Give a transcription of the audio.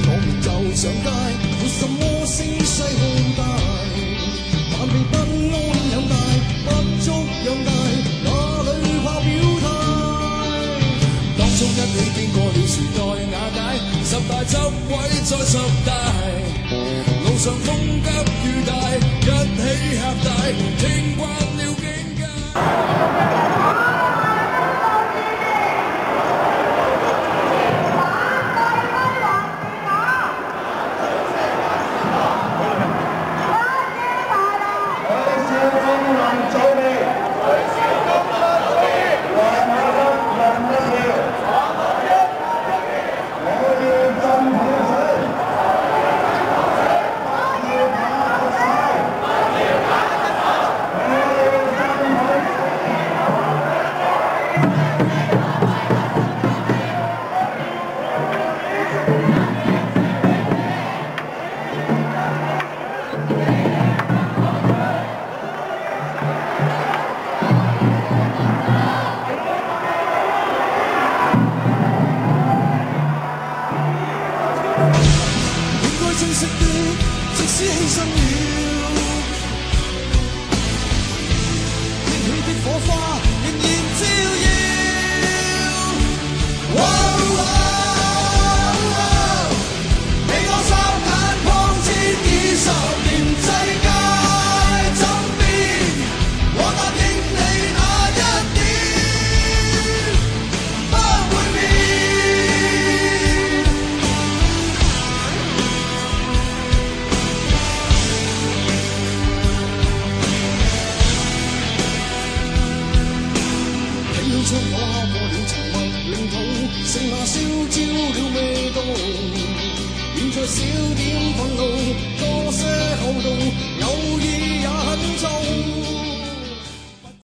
我們就上街，沒什麼聲勢浩大，但被不安養大，不足養大，哪裏怕表態？當初一起經過了時代瓦解，十大執位再十大，路上風急雨大，一起嚇大，聽慣了境界。即使犧牲了，激起的火花仍然照耀。你我三眼光知20年世界爭辯，我答應你那一點不會變。將我敲破了沉默領土，剩下燒焦了味道，現在少點憤怒，多些厚道。